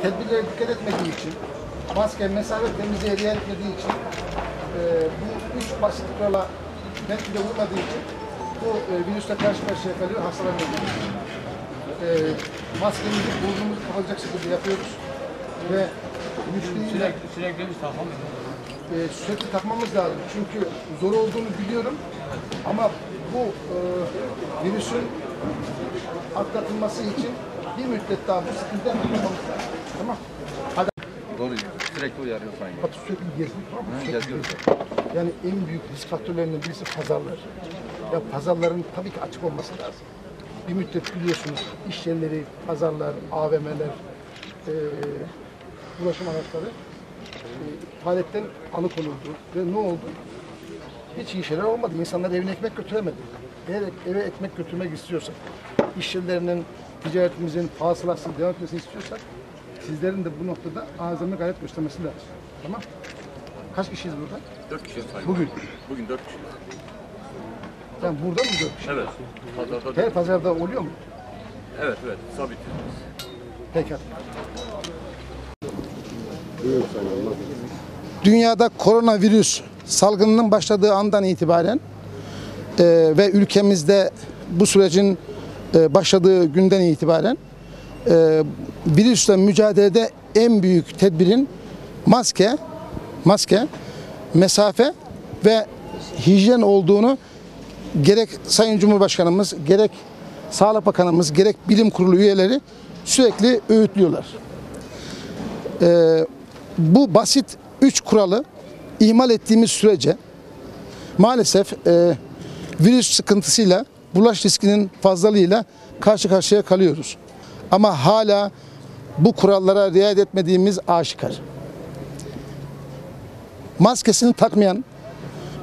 tedbirlere dikkat etmediği için, maske, mesafe, temizliğe riayet etmediği için, bu üç basit kurala tedbirle uymadığı için bu virüsle karşı karşıya kalıyor, hastalanıyor. Maskemizi burnumuzu kapatacak şekilde yapıyoruz ve müşteriyle sürekli takmamız lazım. Çünkü zor olduğunu biliyorum ama bu virüsün atlatılması için bir müddet daha bu sıkıntıdan kurtulmamız lazım. Tamam. Hadi. Doğru, sürekli uyarıyor sanki. Hatta sürekli gezmek var mı? Geziyoruz. Yani en büyük risk faktörlerinden birisi pazarlar. Ya pazarların tabii ki açık olması lazım. Bir müddet biliyorsunuz iş yerleri, pazarlar, AVM'ler, ulaşım araçları faaliyetten alıkonuldu ve ne oldu? Hiç iyi şeyler olmadı. İnsanlar evine ekmek götüremedi. Eğer eve ekmek götürmek istiyorsak, iş yerlerinin, ticaretimizin hasılasını devam etmesini istiyorsak, sizlerin de bu noktada azami gayret göstermesi lazım. Tamam? Kaç kişiyiz burada? 4 kişi sayın. Bugün 4 kişi. Sen burada mı 4 kişi? Evet. Pazarda Her pazarda oluyor mu? Evet, sabit. Peki. Dünyada koronavirüs salgınının başladığı andan itibaren ve ülkemizde bu sürecin başladığı günden itibaren virüsle mücadelede en büyük tedbirin maske, mesafe ve hijyen olduğunu gerek Sayın Cumhurbaşkanımız, gerek Sağlık Bakanımız, gerek Bilim Kurulu üyeleri sürekli öğütlüyorlar. Bu basit 3 kuralı ihmal ettiğimiz sürece maalesef virüs sıkıntısıyla, bulaş riskinin fazlalığıyla karşı karşıya kalıyoruz. Ama hala bu kurallara riayet etmediğimiz aşikar. Maskesini takmayan,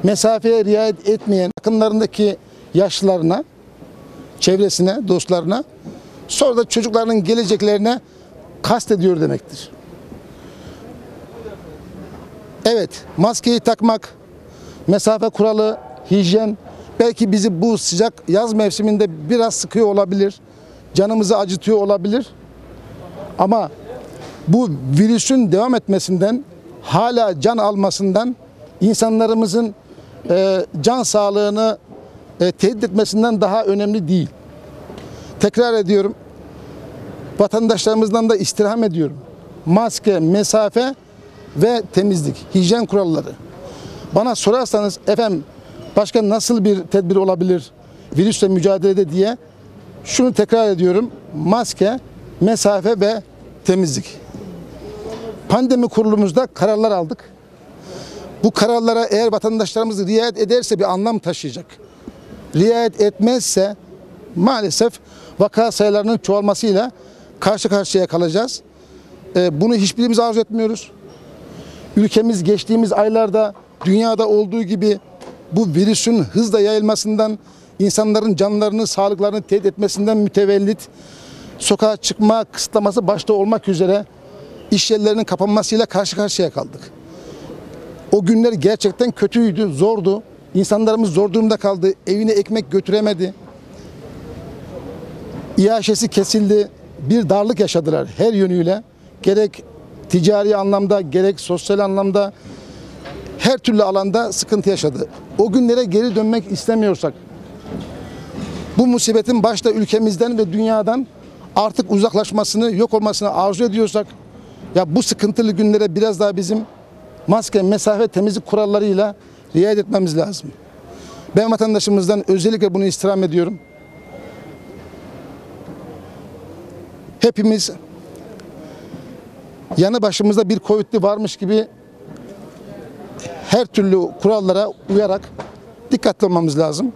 mesafeye riayet etmeyen yakınlarındaki yaşlılarına, çevresine, dostlarına, sonra da çocuklarının geleceklerine kastediyor demektir. Evet, maskeyi takmak, mesafe kuralı, hijyen belki bizi bu sıcak yaz mevsiminde biraz sıkıyor olabilir, canımızı acıtıyor olabilir. Ama bu virüsün devam etmesinden, hala can almasından, insanlarımızın can sağlığını tehdit etmesinden daha önemli değil. Tekrar ediyorum, vatandaşlarımızdan da istirham ediyorum. Maske, mesafe ve temizlik, hijyen kuralları. Bana sorarsanız efendim başka nasıl bir tedbir olabilir virüsle mücadelede diye şunu tekrar ediyorum. Maske, mesafe ve temizlik. Pandemi kurulumuzda kararlar aldık. Bu kararlara eğer vatandaşlarımız riayet ederse bir anlam taşıyacak. Riayet etmezse maalesef vaka sayılarının çoğalmasıyla karşı karşıya kalacağız. Bunu hiçbirimiz arzu etmiyoruz. Ülkemiz geçtiğimiz aylarda dünyada olduğu gibi bu virüsün hızla yayılmasından, insanların canlarını, sağlıklarını tehdit etmesinden mütevellit sokağa çıkma kısıtlaması başta olmak üzere iş yerlerinin kapanmasıyla karşı karşıya kaldık. O günler gerçekten kötüydü, zordu. İnsanlarımız zor durumda kaldı, evine ekmek götüremedi. İAŞ'si kesildi, bir darlık yaşadılar her yönüyle. Gerek ticari anlamda, gerek sosyal anlamda her türlü alanda sıkıntı yaşadı. O günlere geri dönmek istemiyorsak, bu musibetin başta ülkemizden ve dünyadan artık uzaklaşmasını, yok olmasını arzu ediyorsak, ya bu sıkıntılı günlere biraz daha bizim maske, mesafe, temizlik kurallarıyla riayet etmemiz lazım. Ben vatandaşımızdan özellikle bunu istirham ediyorum. Hepimiz yanı başımızda bir Covid'li varmış gibi her türlü kurallara uyarak dikkatli olmamız lazım.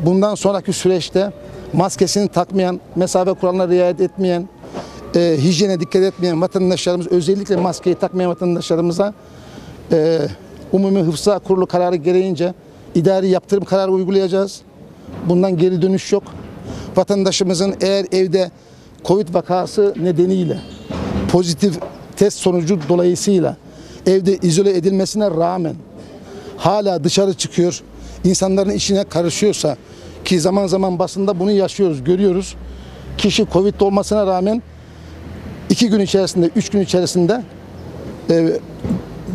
Bundan sonraki süreçte maskesini takmayan, mesafe kurallarına riayet etmeyen, hijyene dikkat etmeyen vatandaşlarımız, özellikle maskeyi takmayan vatandaşlarımıza Umumi Hıfzı Kurulu kararı gereğince idari yaptırım kararı uygulayacağız. Bundan geri dönüş yok. Vatandaşımızın eğer evde Covid vakası nedeniyle pozitif test sonucu dolayısıyla evde izole edilmesine rağmen hala dışarı çıkıyor, insanların işine karışıyorsa, ki zaman zaman basında bunu yaşıyoruz, görüyoruz. Kişi Covid olmasına rağmen 2 gün içerisinde, 3 gün içerisinde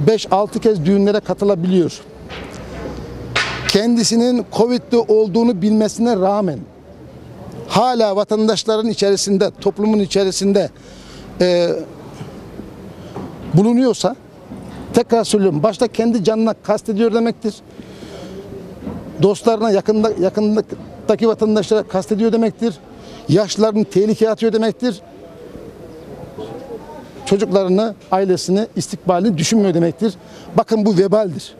5-6 kez düğünlere katılabiliyor. Kendisinin Covid'li olduğunu bilmesine rağmen hala vatandaşların içerisinde, toplumun içerisinde bulunuyorsa, tekrar söylüyorum, başta kendi canına kastediyor demektir. Dostlarına, yakınlıktaki vatandaşlara kastediyor demektir. Yaşlarını tehlikeye atıyor demektir. Çocuklarını, ailesini, istikbalini düşünmüyor demektir. Bakın bu vebaldir.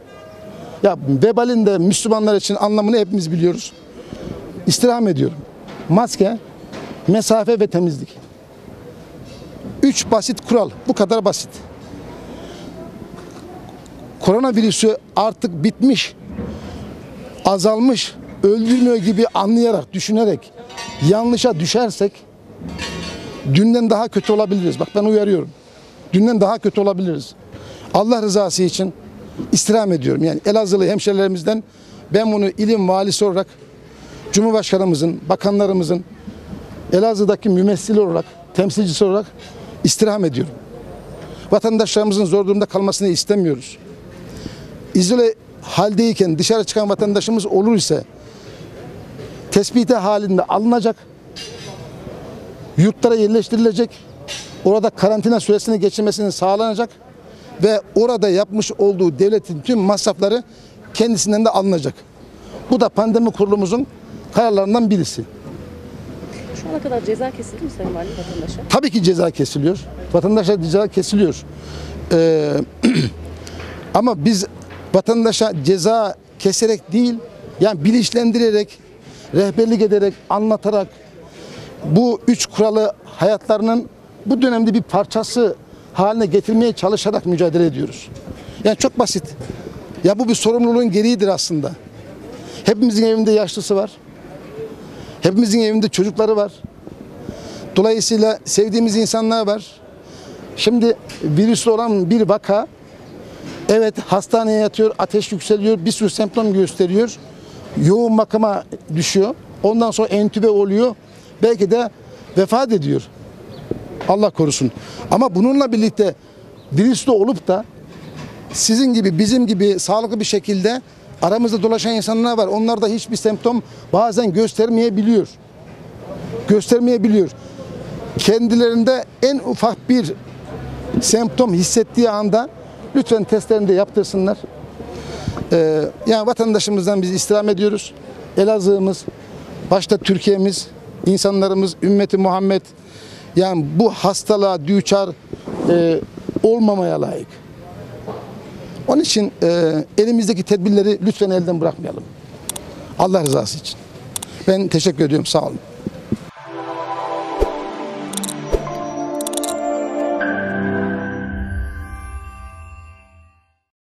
Ya vebalin de Müslümanlar için anlamını hepimiz biliyoruz. İstirham ediyorum. Maske, mesafe ve temizlik. 3 basit kural. Bu kadar basit. Koronavirüsü artık bitmiş, azalmış, öldürmüyor gibi anlayarak, düşünerek yanlışa düşersek dünden daha kötü olabiliriz. Bak ben uyarıyorum. Dünden daha kötü olabiliriz. Allah rızası için istirham ediyorum. Yani Elazığlı hemşerilerimizden ben bunu ilim valisi olarak, Cumhurbaşkanımızın, bakanlarımızın, Elazığ'daki mümessili olarak, temsilcisi olarak istirham ediyorum. Vatandaşlarımızın zor durumda kalmasını istemiyoruz. İzole haldeyken dışarı çıkan vatandaşımız olur ise tespite halinde alınacak, yurtlara yerleştirilecek, orada karantina süresini geçirmesini sağlanacak ve orada yapmış olduğu devletin tüm masrafları kendisinden de alınacak. Bu da pandemi kurulumuzun kararlarından birisi. Şu ana kadar ceza kesildi mi Sayın Valim vatandaşa? Tabii ki ceza kesiliyor. Vatandaşa ceza kesiliyor. Ama biz vatandaşa ceza keserek değil, yani bilinçlendirerek, rehberlik ederek, anlatarak bu 3 kuralı hayatlarının bu dönemde bir parçası haline getirmeye çalışarak mücadele ediyoruz. Yani çok basit. Ya bu bir sorumluluğun gereğidir aslında. Hepimizin evinde yaşlısı var. Hepimizin evinde çocukları var. Dolayısıyla sevdiğimiz insanlar var. Şimdi virüslü olan bir vaka, evet hastaneye yatıyor, ateş yükseliyor, bir sürü semptom gösteriyor. Yoğun bakıma düşüyor. Ondan sonra entübe oluyor. Belki de vefat ediyor. Allah korusun. Ama bununla birlikte virüslü olup da sizin gibi, bizim gibi sağlıklı bir şekilde aramızda dolaşan insanlar var. Onlar da hiçbir semptom bazen göstermeyebiliyor. Kendilerinde en ufak bir semptom hissettiği anda lütfen testlerini de yaptırsınlar. Yani vatandaşımızdan biz istirham ediyoruz. Elazığ'ımız, başta Türkiye'miz, insanlarımız, ümmeti Muhammed, yani bu hastalığa düçar olmamaya layık. Onun için elimizdeki tedbirleri lütfen elden bırakmayalım. Allah rızası için. Ben teşekkür ediyorum. Sağ olun.